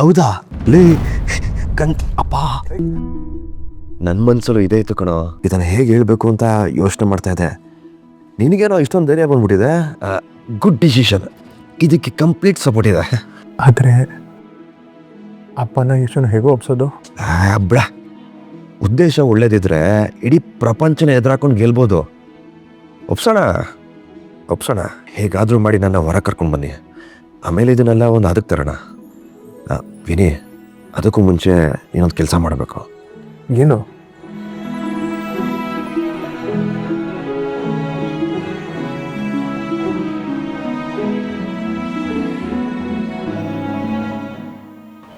ಹೌದಾ ಲೇ ಅಪ್ಪ ನನ್ನ ಮನಸ್ಸಲ್ಲೂ ಇದೇ ಇತ್ತು ಕಣೋ. ಇದನ್ನು ಹೇಗೆ ಹೇಳಬೇಕು ಅಂತ ಯೋಚನೆ ಮಾಡ್ತಾ ಇದ್ದೆ. ನಿನಗೇನೋ ಇಷ್ಟೊಂದು ಧೈರ್ಯ ಬಂದ್ಬಿಟ್ಟಿದೆ. ಗುಡ್ ಡಿಸಿಷನ್, ಇದಕ್ಕೆ ಕಂಪ್ಲೀಟ್ ಸಪೋರ್ಟ್ ಇದೆ. ಆದರೆ ಅಪ್ಪನ ಯೋಚನೆ ಹೇಗೋ ಒಪ್ಸೋದು? ಬಿಡ, ಉದ್ದೇಶ ಒಳ್ಳೇದಿದ್ರೆ ಇಡೀ ಪ್ರಪಂಚನ ಎದುರಾಕೊಂಡು ಗೆಲ್ಬೋದು. ಒಪ್ಸೋಣ. ಹೇಗಾದರೂ ಮಾಡಿ ನನ್ನ ಹೊರ ಕರ್ಕೊಂಡು ಬನ್ನಿ. ಆಮೇಲೆ ಇದನ್ನೆಲ್ಲ ಒಂದು ಅದಕ್ಕೆ ತರೋಣ. ವಿನಿ, ಅದಕ್ಕೂ ಮುಂಚೆ ಇನ್ನೊಂದು ಕೆಲಸ ಮಾಡಬೇಕು. ಏನು?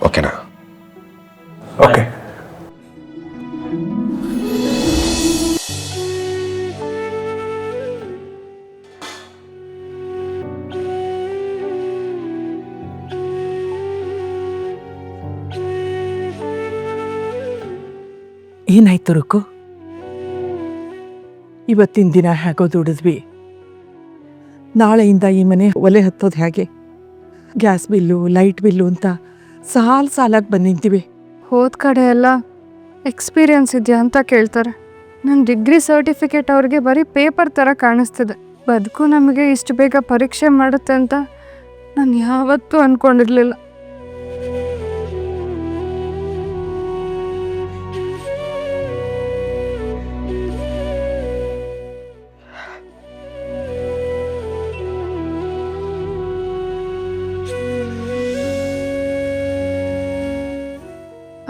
ಓಕೆನಾ? ಓಕೆ. ಏನಾಯ್ತು ರುಕ್ಕು? ಇವತ್ತಿನ ದಿನ ಹೇಗೋ ದುಡಿದ್ವಿ. ನಾಳೆಯಿಂದ ಈ ಮನೆ ಒಲೆ ಹತ್ತೋದು ಹೇಗೆ? ಗ್ಯಾಸ್ ಬಿಲ್ಲು, ಲೈಟ್ ಬಿಲ್ಲು ಅಂತ ಸಾಲಾಗಿ ಬಂದು ನಿಂತೀವಿ. ಹೋದ ಕಡೆ ಎಲ್ಲ ಎಕ್ಸ್ಪೀರಿಯನ್ಸ್ ಇದೆಯಾ ಅಂತ ಕೇಳ್ತಾರೆ. ನನ್ನ ಡಿಗ್ರಿ ಸರ್ಟಿಫಿಕೇಟ್ ಅವ್ರಿಗೆ ಬರೀ ಪೇಪರ್ ಥರ ಕಾಣಿಸ್ತಿದೆ. ಬದುಕು ನಮಗೆ ಇಷ್ಟು ಬೇಗ ಪರೀಕ್ಷೆ ಮಾಡುತ್ತೆ ಅಂತ ನಾನು ಯಾವತ್ತೂ ಅಂದ್ಕೊಂಡಿರಲಿಲ್ಲ.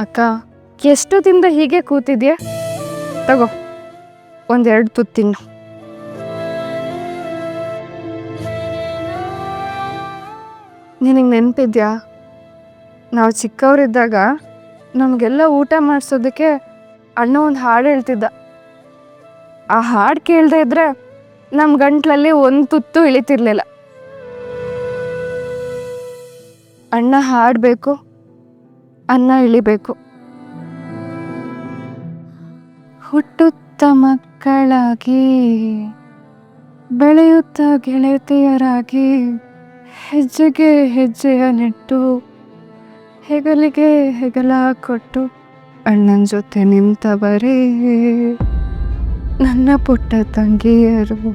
ಅಕ್ಕ, ಎಷ್ಟು ದಿನದ ಹೀಗೆ ಕೂತಿದ್ಯಾ? ತಗೋ, ಒಂದೆರಡು ತುತ್ತು ತಿನ್ನು. ನಿನಗೆ ನೆನಪಿದ್ಯಾ, ನಾವು ಚಿಕ್ಕವರಿದ್ದಾಗ ನಮಗೆಲ್ಲ ಊಟ ಮಾಡಿಸೋದಕ್ಕೆ ಅಣ್ಣ ಒಂದು ಹಾಡು ಹೇಳ್ತಿದ್ದ. ಆ ಹಾಡು ಕೇಳದೆ ಇದ್ರೆ ನಮ್ಮ ಗಂಟ್ಲಲ್ಲಿ ಒಂದು ತುತ್ತು ಇಳಿತಿರ್ಲಿಲ್ಲ. ಅಣ್ಣ ಹಾಡಬೇಕು, ಅನ್ನ ಇಳಿಬೇಕು. ಹುಟ್ಟುತ್ತ ಮಕ್ಕಳಾಗಿ, ಬೆಳೆಯುತ್ತ ಗೆಳತಿಯರಾಗಿ, ಹೆಜ್ಜೆಗೆ ಹೆಜ್ಜೆಯ ನೆಟ್ಟು, ಹೆಗಲಿಗೆ ಹೆಗಲ ಕೊಟ್ಟು ಅಣ್ಣನ ಜೊತೆ ನಿಂತವರೇ ನನ್ನ ಪುಟ್ಟ ತಂಗಿಯರು.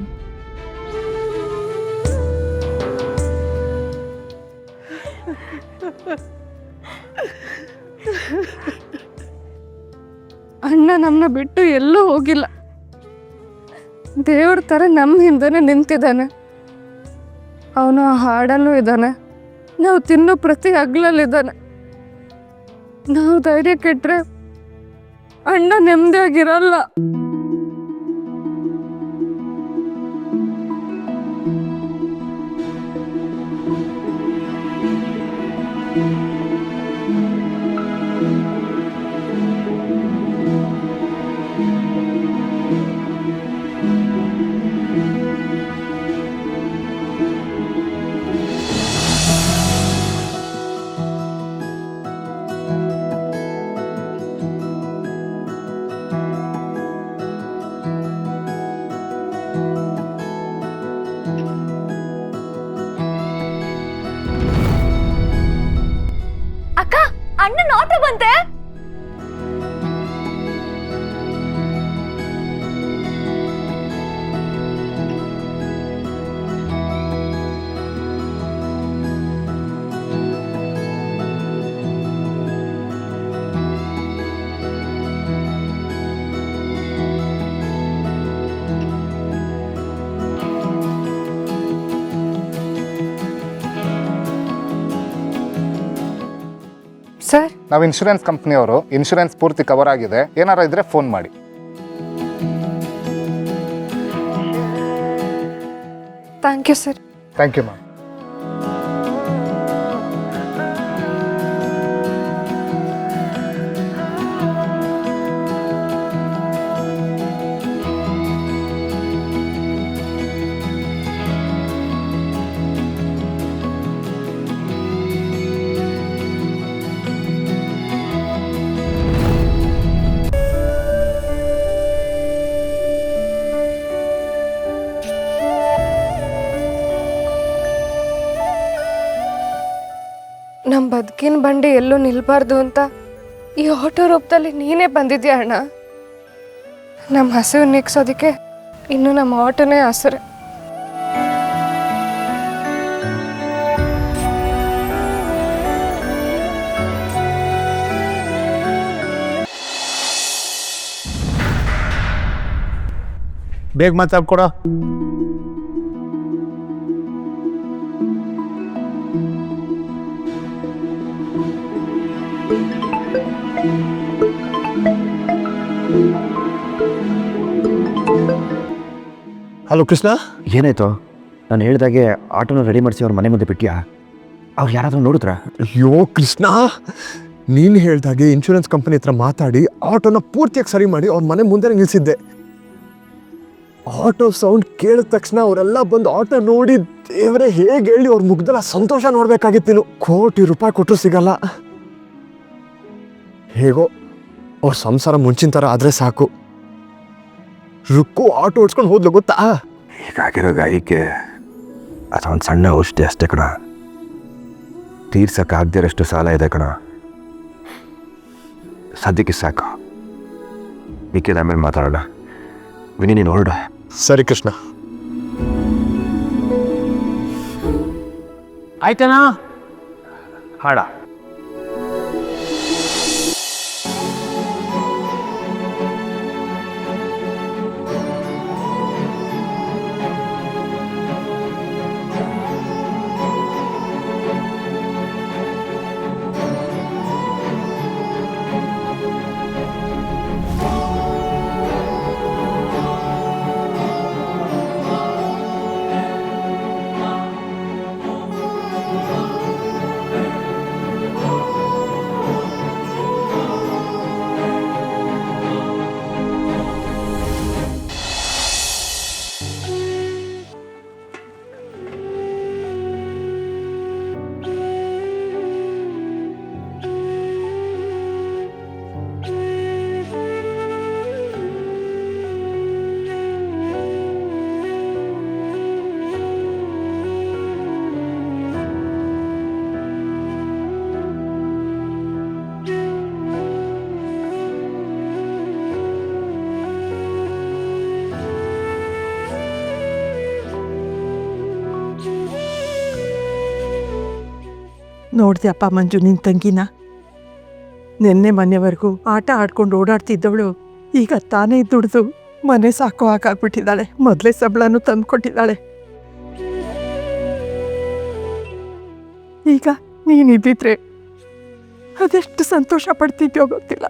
ಅಣ್ಣ ನಮ್ಮನ್ನ ಬಿಟ್ಟು ಎಲ್ಲೂ ಹೋಗಿಲ್ಲ. ದೇವ್ರ ಥರ ನಮ್ಮ ಹಿಂದೆನೇ ನಿಂತಿದ್ದಾನೆ. ಅವನು ಆ ಹಾಡಲ್ಲೂ ಇದ್ದಾನೆ, ನಾವು ತಿನ್ನೋ ಪ್ರತಿ ಹಗ್ಲಲ್ಲಿದ್ದಾನೆ. ನಾವು ಧೈರ್ಯ ಕೆಟ್ಟರೆ ಅಣ್ಣ ನೆಮ್ಮದಿಯಾಗಿರಲ್ಲ. ಅಕ್ಕ, ಅಣ್ಣನ ಆಟೋ ಬಂತೆ. ಸರ್, ನಾವು ಇನ್ಶೂರೆನ್ಸ್ ಕಂಪ್ನಿಯವರು. ಇನ್ಶೂರೆನ್ಸ್ ಪೂರ್ತಿ ಕವರ್ ಆಗಿದೆ. ಏನಾರ ಇದ್ರೆ ಫೋನ್ ಮಾಡಿ. Thank you sir. Thank you ma'am. ಅಕ್ಕಿನ ಬಂಡಿ ಎಲ್ಲೂ ನಿಲ್ಬಾರ್ದು ಅಂತ ಈ ಆಟೋ ರೂಪದಲ್ಲಿ ನೀನೇ ಬಂದಿದ್ಯಾ ಅಣ್ಣ. ನಮ್ಮ ಹಸಿವು ನೀಗ್ಸೋದಕ್ಕೆ ಇನ್ನು ನಮ್ಮ ಆಟೋನೇ ಆಸರೆ. ಬೇಗ ಮಾತಾಡ್ಕೊಡ. ಹಲೋ ಕೃಷ್ಣ, ಏನಾಯ್ತು? ನಾನು ಹೇಳ್ದಾಗೆ ಆಟೋನ ರೆಡಿ ಮಾಡಿಸಿ ಅವ್ರ ಮನೆ ಮುಂದೆ ಬಿಟ್ಟಿಯಾ? ಅವ್ರು ಯಾರಾದರೂ ನೋಡಿದ್ರ? ಅಯ್ಯೋ ಕೃಷ್ಣ, ನೀನು ಹೇಳ್ದಾಗೆ ಇನ್ಶೂರೆನ್ಸ್ ಕಂಪನಿ ಹತ್ರ ಮಾತಾಡಿ ಆಟೋನ ಪೂರ್ತಿಯಾಗಿ ಸರಿ ಮಾಡಿ ಅವ್ರ ಮನೆ ಮುಂದೆ ನಿಲ್ಲಿಸಿದ್ದೆ. ಆಟೋ ಸೌಂಡ್ ಕೇಳಿದ ತಕ್ಷಣ ಅವರೆಲ್ಲ ಬಂದು ಆಟೋ ನೋಡಿ ದೇವರೇ ಹೇಗೆ ಹೇಳಿ ಅವ್ರ ಮುಗ್ದಲ್ಲ ಸಂತೋಷ ನೋಡ್ಬೇಕಾಗಿತ್ತು. ನೀನು ಕೋಟಿ ರೂಪಾಯಿ ಕೊಟ್ಟರು ಸಿಗಲ್ಲ. ಹೇಗೋ ಅವ್ರ ಸಂಸಾರ ಮುಂಚಿನ ಥರ ಆದರೆ ಸಾಕು. ರುಕ್ಕು ಆಟೋ ಓಡಿಸ್ಕೊಂಡು ಹೋದ್ಲು ಗೊತ್ತಾ? ಹೀಗಾಗಿರೋ ಗಾಯಕ್ಕೆ ಅದೊಂದು ಸಣ್ಣ ಔಷಧಿ ಅಷ್ಟೇ ಕಣ. ತೀರ್ಸಕ್ಕಾಗದಿರೋಷ್ಟು ಸಾಲ ಇದೆ ಕಣ. ಸದ್ಯಕ್ಕೆ ಸಾಕು, ಮಿಕ್ಕಿದ ಆಮೇಲೆ ಮಾತಾಡೋಣ. ವಿನಿ, ನೀನು ಹೊರಡ. ಸರಿ ಕೃಷ್ಣ. ಆಯ್ತನಾ? ಹಾಡ ನೋಡ್ದೆ ಅಪ್ಪ ಮಂಜು ನಿನ್ನ ತಂಗಿನ? ನಿನ್ನೆ ಮೊನ್ನೆವರೆಗೂ ಆಟ ಆಡ್ಕೊಂಡು ಓಡಾಡ್ತಿದ್ದವಳು ಈಗ ತಾನೇ ದುಡ್ದು ಮನೆ ಸಾಕೋ ಹಾಕಾಗ್ಬಿಟ್ಟಿದ್ದಾಳೆ. ಮೊದಲೇ ಸಂಬಳನೂ ತಂದುಕೊಟ್ಟಿದ್ದಾಳೆ. ಈಗ ನೀನಿದ್ದಿದ್ರೆ ಅದೆಷ್ಟು ಸಂತೋಷ ಪಡ್ತಿದ್ಯೋ ಗೊತ್ತಿಲ್ಲ.